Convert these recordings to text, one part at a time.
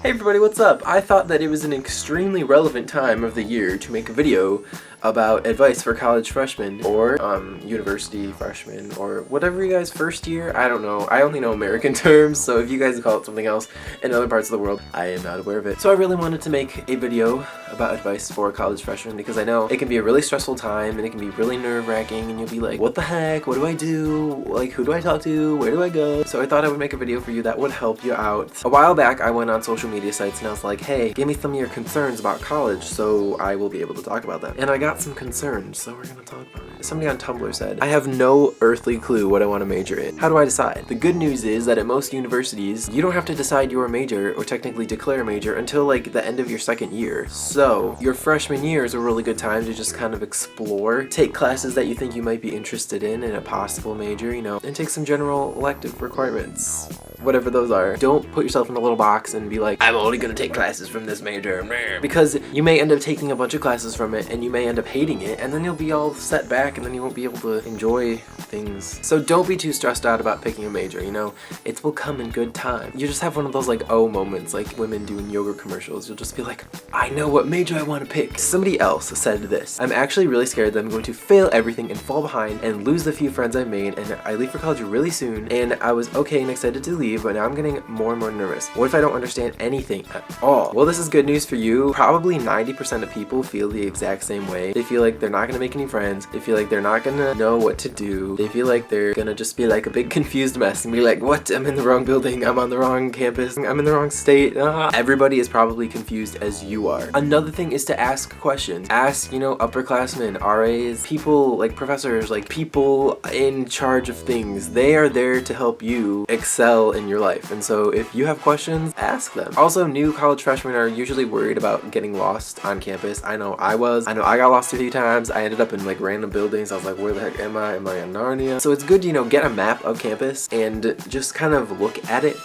Hey everybody, what's up? I thought that it was an extremely relevant time of the year to make a video about advice for college freshmen or university freshmen or whatever you guys first year. I don't know. I only know American terms, so if you guys call it something else in other parts of the world, I am not aware of it. So I really wanted to make a video about advice for college freshmen because I know it can be a really stressful time and it can be really nerve-wracking and you'll be like, what the heck? What do I do? Like, who do I talk to? Where do I go? So I thought I would make a video for you that would help you out. A while back, I went on social media sites and I was like, hey, give me some of your concerns about college so I will be able to talk about them. And I got some concerns, so we're gonna talk about it. Somebody on Tumblr said, I have no earthly clue what I want to major in. How do I decide? The good news is that at most universities, you don't have to decide your major or technically declare a major until like the end of your second year. So your freshman year is a really good time to just kind of explore, take classes that you think you might be interested in a possible major, you know, and take some general elective requirements. Whatever those are. Don't put yourself in a little box and be like, I'm only gonna take classes from this major, because you may end up taking a bunch of classes from it and you may end up hating it and then you'll be all set back and then you won't be able to enjoy things. So don't be too stressed out about picking a major, you know, it will come in good time. You just have one of those like oh moments, like women doing yoga commercials. You'll just be like, I know what major I want to pick. Somebody else said this, I'm actually really scared that I'm going to fail everything and fall behind and lose the few friends I've made, and I leave for college really soon and I was okay and excited to leave, but now I'm getting more and more nervous. What if I don't understand anything at all? Well, this is good news for you. Probably 90% of people feel the exact same way. They feel like they're not gonna make any friends. They feel like they're not gonna know what to do. They feel like they're gonna just be like a big confused mess and be like, what? I'm in the wrong building. I'm on the wrong campus. I'm in the wrong state. Everybody is probably confused as you are. Another thing is to ask questions. Ask, you know, upperclassmen, RAs, people like professors, like people in charge of things. They are there to help you excel in your life. And so if you have questions, ask them. Also, new college freshmen are usually worried about getting lost on campus. I know I was. I know I got lost a few times. I ended up in like random buildings. I was like, where the heck am I? Am I in Narnia? So it's good to, you know, get a map of campus and just kind of look at it.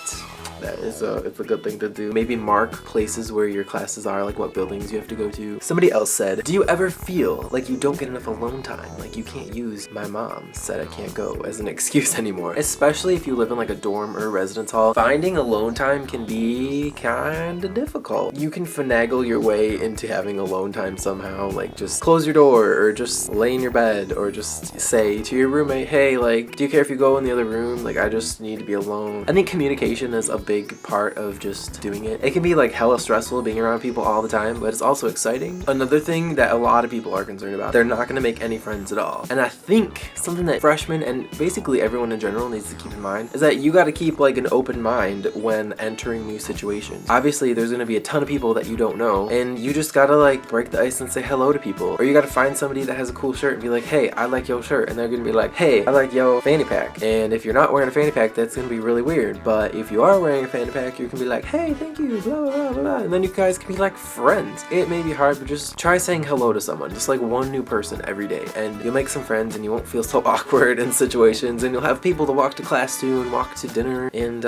That is it's a good thing to do. Maybe mark places where your classes are, like what buildings you have to go to. Somebody else said, do you ever feel like you don't get enough alone time? Like you can't use my mom said I can't go as an excuse anymore. Especially if you live in like a dorm or a residence hall. Finding alone time can be kind of difficult. You can finagle your way into having alone time somehow. Like just close your door or just lay in your bed or just say to your roommate, hey, like, do you care if you go in the other room? Like I just need to be alone. I think communication is a big part of just doing it. It can be like hella stressful being around people all the time, but it's also exciting. Another thing that a lot of people are concerned about, they're not gonna make any friends at all. And I think something that freshmen and basically everyone in general needs to keep in mind is that you gotta keep like an open mind when entering new situations. Obviously, there's gonna be a ton of people that you don't know, and you just gotta like break the ice and say hello to people. Or you gotta find somebody that has a cool shirt and be like, hey, I like your shirt. And they're gonna be like, hey, I like your fanny pack. And if you're not wearing a fanny pack, that's gonna be really weird. But if you are wearing a fanny pack, you can be like, hey, thank you, blah, blah, blah, blah. And then you guys can be like friends. It may be hard, but just try saying hello to someone, just like one new person every day, and you'll make some friends and you won't feel so awkward in situations, and you'll have people to walk to class to and walk to dinner. And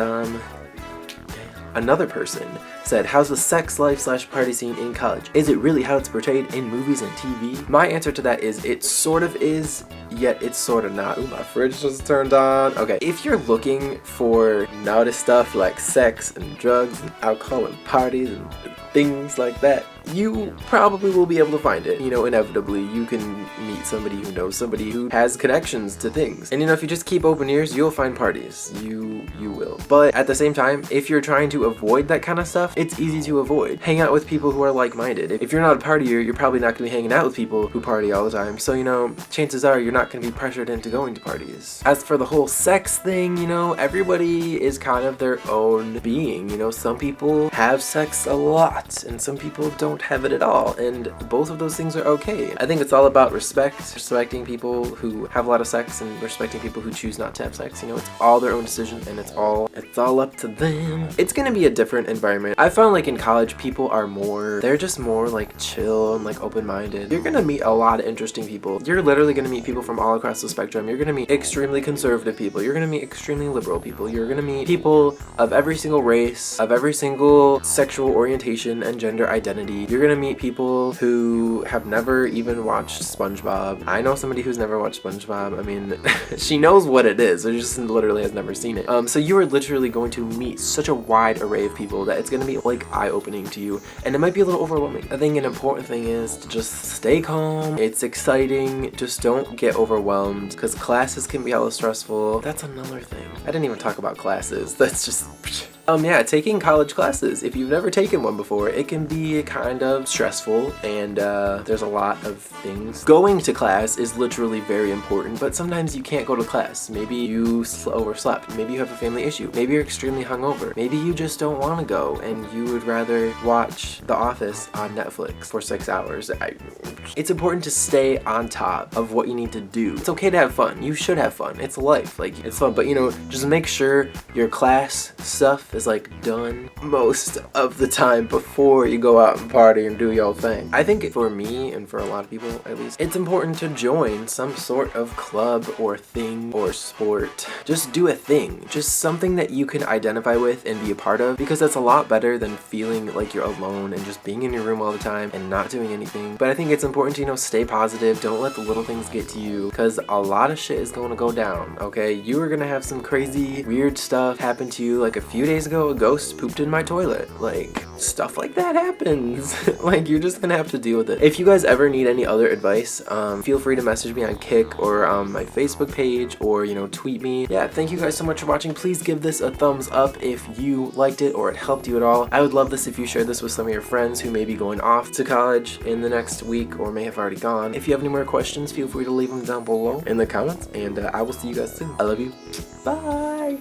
another person said, how's the sex life / party scene in college? Is it really how it's portrayed in movies and TV? My answer to that is it sort of is, yet it's sort of not. Ooh, my fridge just turned on. Okay, if you're looking for naughty stuff like sex and drugs and alcohol and parties and things like that, you probably will be able to find it. You know, inevitably, you can meet somebody who knows somebody who has connections to things. And you know, if you just keep open ears, you'll find parties. You will. But at the same time, if you're trying to avoid that kind of stuff, it's easy to avoid. Hang out with people who are like-minded. If you're not a partier, you're probably not going to be hanging out with people who party all the time. So, you know, chances are you're not going to be pressured into going to parties. As for the whole sex thing, you know, everybody is kind of their own being. You know, some people have sex a lot and some people don't have it at all, and both of those things are okay. I think it's all about respecting people who have a lot of sex and respecting people who choose not to have sex. You know, it's all their own decision and it's all up to them. It's gonna be a different environment. I found like in college people are they're just more like chill and like open-minded. You're gonna meet a lot of interesting people. You're literally gonna meet people from all across the spectrum. You're gonna meet extremely conservative people. You're gonna meet extremely liberal people. You're gonna meet people of every single race, of every single sexual orientation and gender identity. university, you're gonna meet people who have never even watched SpongeBob. I know somebody who's never watched SpongeBob. I mean, she knows what it is, but just literally has never seen it. So you are literally going to meet such a wide array of people that it's gonna be like eye-opening to you, and it might be a little overwhelming. I think an important thing is to just stay calm. It's exciting, just don't get overwhelmed, because classes can be hella stressful. That's another thing. I didn't even talk about classes. That's just yeah, taking college classes. If you've never taken one before, it can be kind of stressful, and there's a lot of things. Going to class is literally very important, but sometimes you can't go to class. Maybe you overslept. Maybe you have a family issue. Maybe you're extremely hungover. Maybe you just don't want to go and you would rather watch The Office on Netflix for 6 hours. It's important to stay on top of what you need to do. It's okay to have fun. You should have fun. It's life. Like, it's fun, but you know, just make sure your class stuff is like done most of the time before you go out and party and do your thing. I think for me, and for a lot of people at least, it's important to join some sort of club or thing or sport. Just do a thing. Just something that you can identify with and be a part of, because that's a lot better than feeling like you're alone and just being in your room all the time and not doing anything. But I think it's important to, you know, stay positive. Don't let the little things get to you, because a lot of shit is going to go down, okay? You are going to have some crazy, weird stuff happen to you. Like a few days ago, a ghost pooped in my toilet. Like, stuff like that happens. Like, you're just gonna have to deal with it. If you guys ever need any other advice, feel free to message me on Kick or my Facebook page, or, you know, tweet me. Yeah, thank you guys so much for watching. Please give this a thumbs up if you liked it or it helped you at all. I would love this if you shared this with some of your friends who may be going off to college in the next week or may have already gone. If you have any more questions, feel free to leave them down below in the comments, and I will see you guys soon. I love you. Bye.